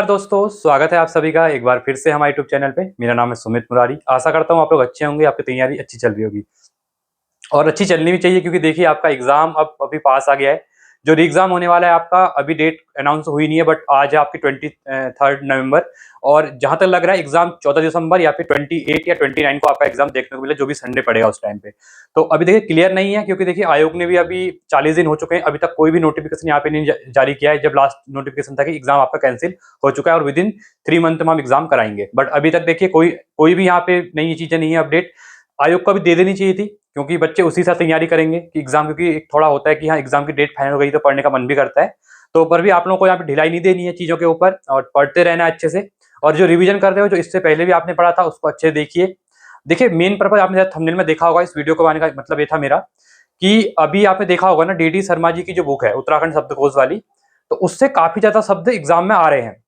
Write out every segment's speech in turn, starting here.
दोस्तों, स्वागत है आप सभी का एक बार फिर से हमारे यूट्यूब चैनल पे। मेरा नाम है सुमित मुरारी। आशा करता हूँ आप लोग अच्छे होंगे, आपकी तैयारी अच्छी चल रही होगी और अच्छी चलनी भी चाहिए, क्योंकि देखिए आपका एग्जाम अब अभी पास आ गया है। जो री एग्जाम होने वाला है आपका, अभी डेट अनाउंस हुई नहीं है, बट आज है आपकी 23 नवंबर। और जहां तक लग रहा है एग्जाम 14 दिसंबर या फिर 28 या 29 को आपका एग्जाम देखने को मिले, जो भी संडे पड़ेगा उस टाइम पे। तो अभी देखिए क्लियर नहीं है, क्योंकि देखिए आयोग ने भी अभी 40 दिन हो चुके हैं, अभी तक कोई भी नोटिफिकेशन यहाँ पे नहीं जारी किया है। जब लास्ट नोटिफिकेशन था कि एग्जाम आपका कैंसिल हो चुका है और विदिन 3 मंथ में हम एग्जाम कराएंगे, बट अभी तक देखिए कोई कोई भी यहाँ पे नई चीजें नहीं है अपडेट। आयोग को भी दे देनी चाहिए थी, क्योंकि बच्चे उसी साथ तैयारी करेंगे कि एग्जाम, क्योंकि एक थोड़ा होता है कि हाँ एग्जाम की डेट फाइनल हो गई तो पढ़ने का मन भी करता है। तो पर भी आप लोगों को यहाँ पे ढिलाई नहीं देनी है चीजों के ऊपर, और पढ़ते रहना है अच्छे से। और जो रिवीजन कर रहे हो, जो इससे पहले भी आपने पढ़ा था, उसको अच्छे देखिए। देखिए मेन पर्पज आपने थंबनेल में देखा होगा, इस वीडियो को बनाने का मतलब ये था मेरा कि अभी आपने देखा होगा ना, डी शर्मा जी की जो बुक है उत्तराखंड शब्दकोश वाली, तो उससे काफी ज्यादा शब्द एग्जाम में आ रहे हैं।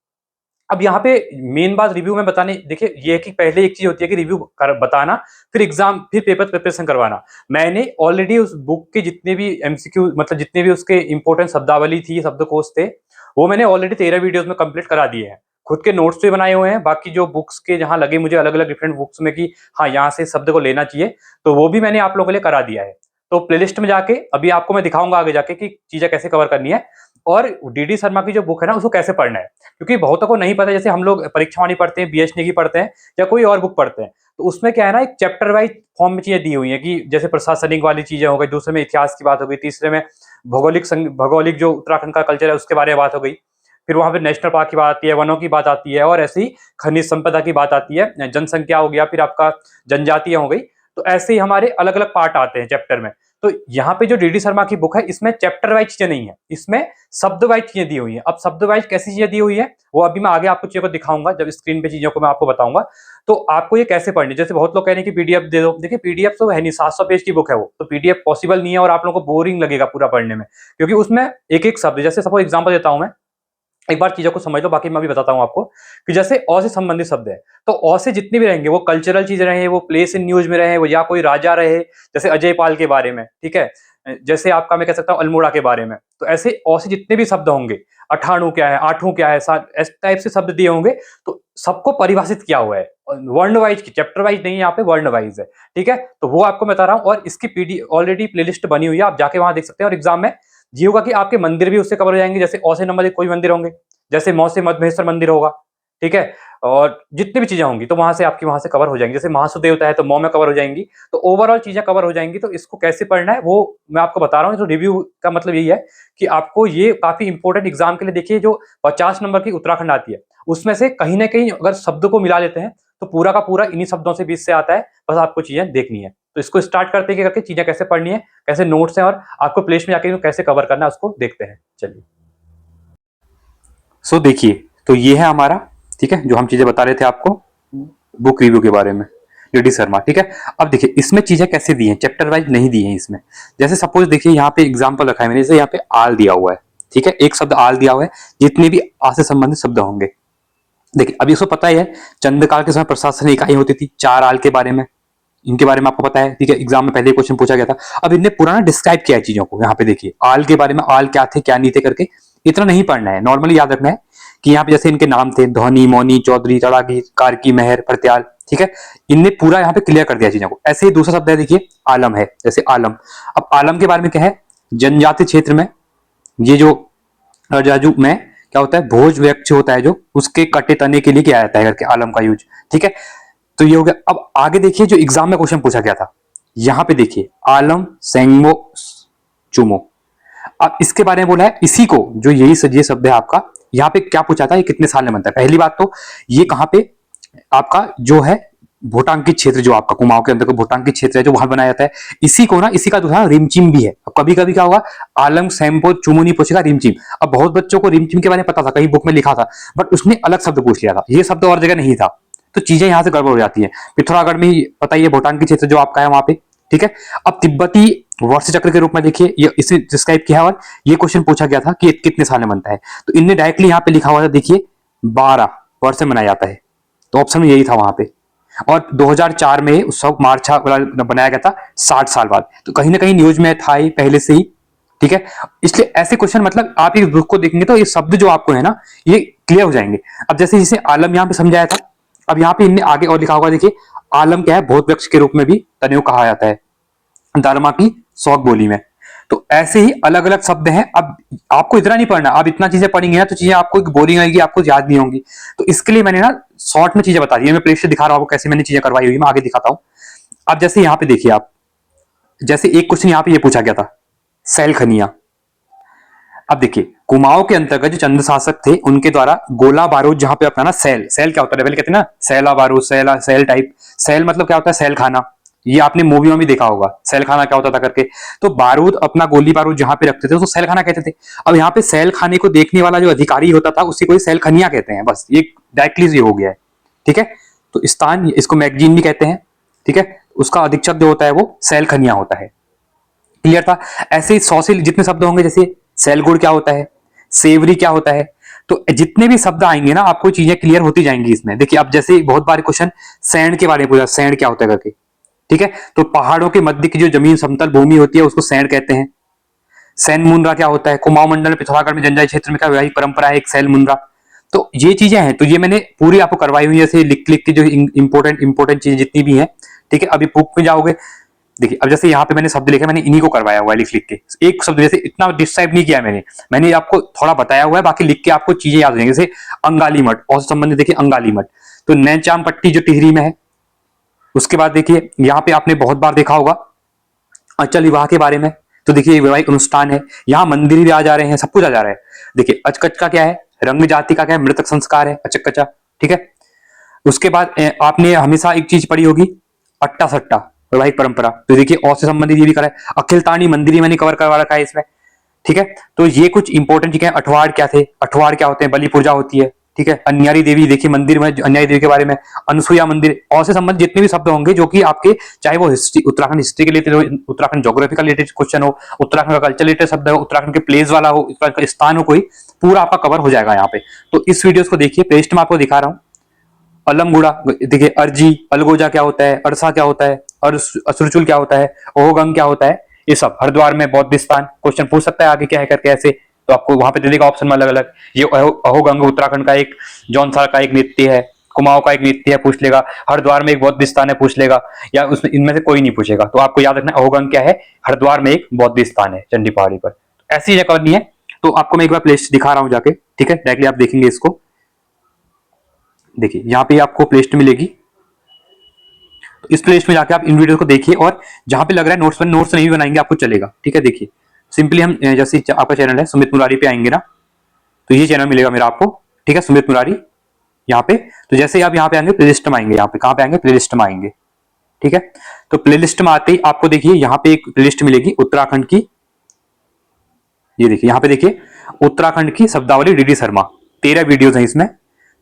अब यहाँ पे मेन बात रिव्यू में बताने, देखिए ये है कि पहले एक चीज होती है कि रिव्यू कर बताना, फिर एग्जाम, फिर पेपर प्रिपरेशन करवाना। मैंने ऑलरेडी उस बुक के जितने भी एमसीक्यू, मतलब जितने भी उसके इंपॉर्टेंट शब्दावली थी, शब्दकोश थे, वो मैंने ऑलरेडी 13 वीडियोस में कंप्लीट करा दिए हैं। खुद के नोट्स भी बनाए हुए हैं, बाकी जो बुक्स के जहां लगे मुझे अलग अलग डिफरेंट बुक्स में कि हाँ यहाँ से शब्द को लेना चाहिए, तो वो भी मैंने आप लोगों के लिए करा दिया है। तो प्लेलिस्ट में जाके अभी आपको मैं दिखाऊंगा आगे जाके कि चीजें कैसे कवर करनी है, और डी शर्मा की जो बुक है ना, उसको कैसे पढ़ना है। क्योंकि बहुतों को नहीं पता, जैसे हम लोग परीक्षा वाणी पढ़ते हैं, बीएचडी की पढ़ते हैं या कोई और बुक पढ़ते हैं, तो उसमें क्या है ना, एक चैप्टर वाइज फॉर्म में चीजें दी हुई है कि जैसे प्रशासनिक वाली चीजें हो गई, दूसरे में इतिहास की बात हो गई, तीसरे में भौगोलिक जो उत्तराखंड का कल्चर है उसके बारे में बात हो गई, फिर वहां पे नेशनल पार्क की बात आती है, वनों की बात आती है, और ऐसे ही खनिज संपदा की बात आती है, जनसंख्या हो गया, फिर आपका जनजातियां हो गई। तो ऐसे ही हमारे अलग अलग पार्ट आते हैं चैप्टर में। तो यहाँ पे जो डी शर्मा की बुक है, इसमें चैप्टर वाइज चीजें नहीं है, इसमें शब्द वाइज चीजें दी हुई है। अब शब्द वाइज कैसी चीजें दी हुई है, वो अभी मैं आगे आपको चीजों को दिखाऊंगा, जब स्क्रीन पे चीजों को मैं आपको बताऊंगा। तो आपको ये कैसे पढ़नी, जैसे बहुत लोग कह रहे हैं कि पीडीएफ दे दो। देखिए पीडीएफ तो है नहीं, 700 पेज की बुक है वो, तो पीडीएफ पॉसिबल नहीं है, और आप लोगों को बोरिंग लगेगा पूरा पढ़ने में, क्योंकि उसमें एक एक शब्द, जैसे सपोज एग्जाम्पल देता हूं मैं, एक बार चीजों को समझ लो, बाकी मैं भी बताता हूं आपको कि जैसे अ से संबंधित शब्द है, तो अ से जितने भी रहेंगे, वो कल्चरल चीजें रहे, वो प्लेस इन न्यूज में रहे, वो या कोई राजा रहे, जैसे अजय पाल के बारे में, ठीक है, जैसे आपका मैं कह सकता हूँ अल्मोड़ा के बारे में, तो ऐसे अ से जितने भी शब्द होंगे, अठाणु क्या है, आठू क्या है, इस टाइप से शब्द दिए होंगे, तो सबको परिभाषित किया हुआ है, वर्ण वाइज की, चैप्टर वाइज नहीं, यहाँ पे वर्ण वाइज है। ठीक है, तो वो आपको बता रहा हूँ, और इसकी पीडी ऑलरेडी प्लेलिस्ट बनी हुई है, आप जाके वहां देख सकते हैं। और एग्जाम में ये होगा कि आपके मंदिर भी उससे कवर हो जाएंगे, जैसे अ से नंबर 1 कोई मंदिर होंगे, जैसे मौ से मधमेश्वर मंदिर होगा, ठीक है, और जितनी भी चीजें होंगी तो वहां से आपकी वहां से कवर हो जाएंगी। जैसे महासु देवता है तो मौ में कवर हो जाएंगी, तो ओवरऑल चीजें कवर हो जाएंगी। तो इसको कैसे पढ़ना है वो मैं आपको बता रहा हूँ। तो रिव्यू का मतलब यही है कि आपको ये काफी इंपॉर्टेंट एग्जाम के लिए, देखिए जो 50 नंबर की उत्तराखंड आती है, उसमें से कहीं ना कहीं अगर शब्द को मिला लेते हैं, तो पूरा का पूरा इन्हीं शब्दों से 20 से आता है। बस आपको चीजें देखनी है। तो इसको स्टार्ट करते हैं, करके चीजें कैसे पढ़नी है, कैसे नोट्स हैं, और आपको प्लेस में जाके कैसे कवर करना है, उसको देखते हैं। चलिए, सो देखिए, तो ये है हमारा, ठीक है, जो हम चीजें बता रहे थे आपको बुक रिव्यू के बारे में, डी शर्मा। ठीक है, अब देखिए इसमें चीजें कैसे दी हैं, चैप्टर वाइज नहीं दी हैं इसमें। जैसे सपोज देखिए यहाँ पे एग्जांपल रखा है मैंने, जैसे यहाँ पे आल दिया हुआ है, ठीक है, एक शब्द आल दिया हुआ है, जितने भी आ से संबंधित शब्द होंगे। देखिए अभी इसको पता ही है, चंद्रकाल के समय प्रशासन इकाई होती थी, 4 आल के बारे में, इनके बारे में आपको पता है, ठीक है, एग्जाम में पहले क्वेश्चन पूछा गया था। अब इनने पुराना डिस्क्राइब किया है चीजों को, यहाँ पे देखिए आल के बारे में, आल क्या थे क्या नहीं थे करके, इतना नहीं पढ़ना है, नॉर्मली याद रखना है कि यहाँ पे जैसे इनके नाम थे, धोनी, मौनी, चौधरी, तड़ाकी, कार्की, मेहर, प्रत्याल, ठीक है, इनने पूरा यहाँ पे क्लियर कर दिया चीजों को। ऐसे ही दूसरा शब्द है, देखिए आलम है, जैसे आलम। अब आलम के बारे में क्या है, जनजातीय क्षेत्र में ये जो रजाजू में क्या होता है, भोज वृक्ष होता है जो, उसके कटे तने के लिए किया जाता है करके आलम का यूज, ठीक है। तो ये हो गया। अब आगे देखिए जो एग्जाम में क्वेश्चन पूछा गया था, यहां पे देखिए आलम सेंगमो चुमो। अब इसके बारे में बोला है, इसी को जो यही ये शब्द है आपका, यहाँ पे क्या पूछा था, ये कितने साल में बनता है। पहली बात तो ये कहां पे आपका जो है भूटांकित क्षेत्र, जो आपका कुमाऊं के अंदर का भूटांकित क्षेत्र है, जो वहां बनाया जाता है, इसी को ना, इसी का दूसरा रिमचिम भी है। अब कभी कभी क्या होगा, आलम सेम्पो चुमो नहीं पूछेगा, रिमचिम। अब बहुत बच्चों को रिमचिम के बारे में पता था, कहीं बुक में लिखा था, बट उसने अलग शब्द पूछ लिया था, ये शब्द और जगह नहीं था, तो चीजें यहां से गड़बड़ हो जाती है। पिथौरागढ़ में ही पता ही है, भूटान के क्षेत्र जो आपका है वहां पे, ठीक है। अब तिब्बती वर्ष चक्र के रूप में देखिए, ये इसे डिस्क्राइब किया, और ये क्वेश्चन पूछा गया था कि कितने साल में बनता है, तो इनने डायरेक्टली यहाँ पे लिखा हुआ था, देखिए 12 वर्ष में मनाया जाता है, तो ऑप्शन में यही था वहां पे। और 2004 में उत्सव मार्च बनाया गया था 60 साल बाद, तो कहीं ना कहीं न्यूज में था ही पहले से ही, ठीक है। इसलिए ऐसे क्वेश्चन मतलब आप इस बुक को देखेंगे तो ये शब्द जो आपको है ना ये क्लियर हो जाएंगे। अब जैसे जिसे आलम यहाँ पे समझाया था, अब यहाँ पे इनने आगे और लिखा होगा, देखिए आलम क्या है, बहुत वृक्ष के रूप में भी तने को कहा जाता है दारमा की शौक बोली में। तो ऐसे ही अलग अलग शब्द हैं। अब आपको इतना नहीं पढ़ना, आप इतना चीजें पढ़ेंगे ना तो चीजें आपको बोरिंग आएगी, आपको याद नहीं होंगी। तो इसके लिए मैंने ना शॉर्ट में चीजें बता दी है, मैं प्लेलिस्ट दिखा रहा हूँ आपको कैसे मैंने चीजें करवाई हुई, मैं आगे दिखाता हूँ। अब जैसे यहाँ पे देखिए आप, जैसे एक क्वेश्चन यहाँ पे ये पूछा गया था, सैल खनिया। अब देखिए कुमाऊं के अंतर्गत जो चंद शासक थे उनके द्वारा गोला बारूद जहां पे अपना ना सेल, सेल क्या होता है, पहले कहते हैं ना सैला बारूद, सैला सेल टाइप, सेल मतलब क्या होता है, सेल खाना। ये आपने मूवी में भी देखा होगा सेल खाना क्या होता था करके। तो बारूद अपना गोली बारूद जहां पे रखते थे उसको सेल खाना कहते थे। अब यहाँ पे सेल खाने को देखने वाला जो अधिकारी होता था उसी को सेल खनिया कहते हैं, बस ये डायरेक्टली ये हो गया है। ठीक है, तो स्थान इसको मैगजीन भी कहते हैं। ठीक है, उसका अधीक्षक जो होता है वो सेल खनिया होता है। क्लियर था। ऐसे ही 100 से जितने शब्द होंगे, जैसे सेलगुड़ क्या होता है, सेवरी क्या होता है, तो जितने भी शब्द आएंगे ना आपको चीजें क्लियर होती जाएंगी इसमें। देखिए अब जैसे बहुत बार क्वेश्चन सैंड के बारे में पूछा, सैंड क्या होता है करके। ठीक है, तो पहाड़ों के मध्य की जो जमीन समतल भूमि होती है उसको सैंड कहते हैं। सैन मुंद्रा क्या होता है, कुमाऊं मंडल पिथौरागढ़ में जनजाति क्षेत्र में क्या वैवाहिक परंपरा है एक सैल मुंद्रा। तो ये चीजें हैं, तो ये मैंने पूरी आपको करवाई हुई है, जैसे लिख लिख के जो इंपोर्टेंट इंपोर्टेंट चीजें जितनी भी हैं। ठीक है, अभी बुक में जाओगे, देखिए अब जैसे यहाँ पे मैंने शब्द लिखा, मैंने इन्हीं को करवाया हुआ है लिख लिख के। एक शब्द जैसे इतना डिस्क्राइब नहीं किया है मैंने आपको थोड़ा बताया हुआ है, बाकी लिख के आपको चीजें याद हो जाएंगी। जैसे अंगाली मठ और संबंधित, देखिए अंगाली मठ तो नैनचाम पट्टी जो टिहरी में है। उसके बाद देखिए यहाँ पे आपने बहुत बार देखा होगा अचल विवाह के बारे में, तो देखिए वैवाहिक अनुष्ठान है, यहाँ मंदिर भी आ जा रहे हैं, सब कुछ आ जा रहा है। देखिए अचकच का क्या है, रंग जाति का क्या है, मृतक संस्कार है अचकचा। ठीक है, उसके बाद आपने हमेशा एक चीज पढ़ी होगी अट्टा सट्टा वैवाहिक परंपरा, तो देखिए और से संबंधित ये भी करा है। अखिलतानी मंदिर मैंने कवर करवा रखा है इसमें। ठीक है, तो ये कुछ इंपॉर्टेंट चीजें। अठवाड़ क्या थे, अठवाड़ क्या होते हैं, बलि पूजा होती है। ठीक है, अन्यारी देवी, देखिए मंदिर में अन्यारी देवी के बारे में, अनसुईया मंदिर और से संबंधित जितने भी शब्द होंगे जो कि आपके, चाहे वो हिस्ट्री उत्तराखंड हिस्ट्री के रिलेटेड हो, उत्तराखंड ज्योग्राफी का रिलेटेड क्वेश्चन हो, उत्तराखंड का कल्चर रिलेटेड शब्द हो, उत्तराखंड के प्लेस वाला हो, उत्तराखंड का स्थान हो, कोई पूरा आपका कवर हो जाएगा यहाँ पे। तो इस वीडियो को देखिए, प्लेलिस्ट में आपको दिखा रहा हूँ। अलमगुड़ा देखिए, अर्जी अलगोजा क्या होता है, अरसा क्या होता है, असुरचुल क्या होता है, ओहगंग क्या होता है, ये सब। हरिद्वार में बौद्ध स्थान, क्वेश्चन पूछ सकता है आगे क्या है करके ऐसे, तो आपको वहां पे दे देगा ऑप्शन में अलग अलग। ये अहोगंग उत्तराखंड का एक, जौनसार का एक नृत्य है, कुमाऊं का एक नृत्य है, पूछ लेगा। हरिद्वार में एक बौद्ध स्थान है, पूछ लेगा। या उसमें इनमें से कोई नहीं पूछेगा, तो आपको याद रखना अहोगंग क्या है, हरिद्वार में एक बौद्ध स्थान है चंडी पहाड़ी पर। ऐसी चीजें करनी है। तो आपको मैं एक बार प्लेलिस्ट दिखा रहा हूँ जाके। ठीक है, डायरेक्टली आप देखेंगे इसको। देखिए यहाँ पे आपको प्लेलिस्ट मिलेगी, तो इस प्लेलिस्ट में जाके आप इन वीडियो को देखिए, और जहां पे लग रहा है नोट्स नोट्स नहीं भी बनाएंगे आपको चलेगा। ठीक है, देखिए सिंपली हम जैसे आपका चैनल है सुमित मुरारी पे आएंगे ना, तो ये चैनल मिलेगा मेरा आपको। ठीक है, सुमित मुरारी यहाँ पे। तो जैसे आप यहाँ पे आएंगे प्लेलिस्ट में आएंगे, यहाँ पे कहाँ पे आएंगे, प्लेलिस्ट में आएंगे। ठीक है, तो प्लेलिस्ट में आते ही आपको देखिए यहाँ पे एक प्लेलिस्ट मिलेगी उत्तराखंड की। ये देखिए यहाँ पे देखिए उत्तराखंड की शब्दावली डीडी शर्मा, 13 वीडियोज हैं इसमें।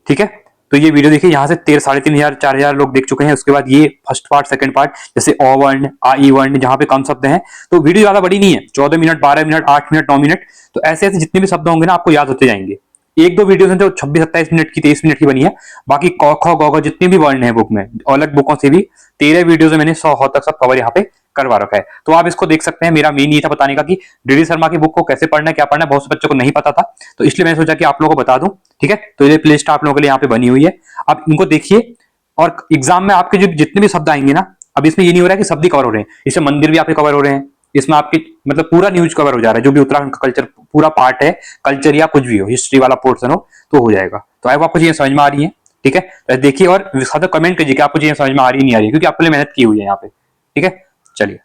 ठीक है, तो ये वीडियो देखिए यहाँ से 3,500 4,000 लोग देख चुके हैं। उसके बाद ये फर्स्ट पार्ट सेकंड पार्ट, जैसे अ वर्ण आ ई वर्ण जहां पे कम शब्द हैं, तो वीडियो ज्यादा बड़ी नहीं है, 14 मिनट 12 मिनट 8 मिनट 9 मिनट। तो ऐसे ऐसे जितने भी शब्द होंगे ना आपको याद होते जाएंगे। एक दो वीडियो जो 26-27 मिनट की 23 मिनट की बनी है, बाकी क ख ग घ जितने भी वर्ण है बुक में, अलग बुकों से भी 13 वीडियो मैंने 100 तक सब कवर यहाँ पे करवा रखा है। तो आप इसको देख सकते हैं। मेरा मेन ये था बताने का कि डीडी शर्मा की बुक को कैसे पढ़ना है, क्या पढ़ना है, बहुत से बच्चों को नहीं पता था, तो इसलिए मैंने सोचा कि आप लोगों को बता दूं। ठीक है, तो ये प्लेलिस्ट आप लोगों के लिए यहाँ पे बनी हुई है, आप इनको देखिए। और एग्जाम में आपके जो जितने भी शब्द आएंगे ना, अब इसमें ये नहीं हो रहा है कि शब्द ही कवर हो रहे हैं, इसमें मंदिर भी आपके कवर हो रहे हैं, इसमें आपके मतलब पूरा न्यूज कवर हो जा रहा है, जो भी उत्तराखंड का कल्चर पूरा पार्ट है, कल्चर या कुछ भी हो, हिस्ट्री वाला पोर्सन हो, तो हो जाएगा। तो आई आपको चीजें समझ में आ रही है। ठीक है, तो देखिए और साथ कमेंट कीजिए कि आपको चीजें समझ में आ रही नहीं आ रही, क्योंकि आपके लिए मेहनत की हुई है यहाँ पे। ठीक है, चलिए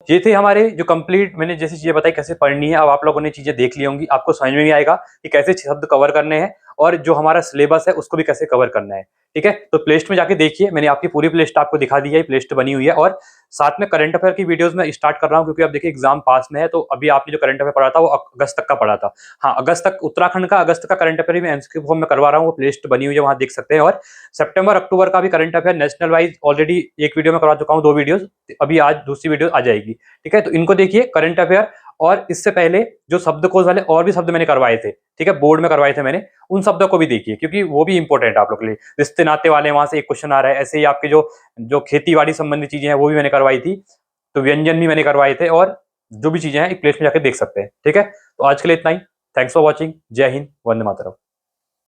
ये थे हमारे जो कंप्लीट मैंने जैसी चीजें बताई कैसे पढ़नी है। अब आप लोगों ने चीजें देख ली होंगी, आपको समझ में भी आएगा कि कैसे शब्द कवर करने हैं, और जो हमारा सिलेबस है उसको भी कैसे कवर करना है। ठीक है, तो प्लेलिस्ट में जाके देखिए, मैंने आपकी पूरी प्लेलिस्ट आपको दिखा दी है, प्लेलिस्ट बनी हुई है। और साथ में करंट अफेयर की वीडियोस में स्टार्ट कर रहा हूँ, क्योंकि अब देखिए एग्जाम पास में है, तो अभी आपने जो करंट अफेयर पढ़ा था वो अगस्त तक का पढ़ा था। हाँ, अगस्त तक उत्तराखंड का अगस्त का करंट अफेयर भी एमसीक्यू फॉर्म में करवा रहा हूँ, वो प्लेलिस्ट बनी हुई है, वहां देख सकते हैं। और सितंबर अक्टूबर का भी current affair national wise already एक वीडियो में करवा चुका हूँ, 2 वीडियोस, अभी आज दूसरी वीडियो आ जाएगी। ठीक है, तो इनको देखिए करंट अफेयर, और इससे पहले जो शब्दकोश वाले और भी शब्द मैंने करवाए थे, ठीक है, बोर्ड में करवाए थे मैंने, उन शब्दों को भी देखिए, क्योंकि वो भी इंपॉर्टेंट है आप लोग के लिए। रिश्ते नाते वाले वहां से एक क्वेश्चन आ रहा है, ऐसे ही आपके जो जो खेती बाड़ी संबंधी चीजें हैं वो भी मैंने करवाई थी, तो व्यंजन भी मैंने करवाए थे। और जो भी चीजें हैं एक प्लेलिस्ट में जाकर देख सकते हैं। ठीक है, तो आज के लिए इतना ही। Thanks for watching. जय हिंद, वंदे मातरम।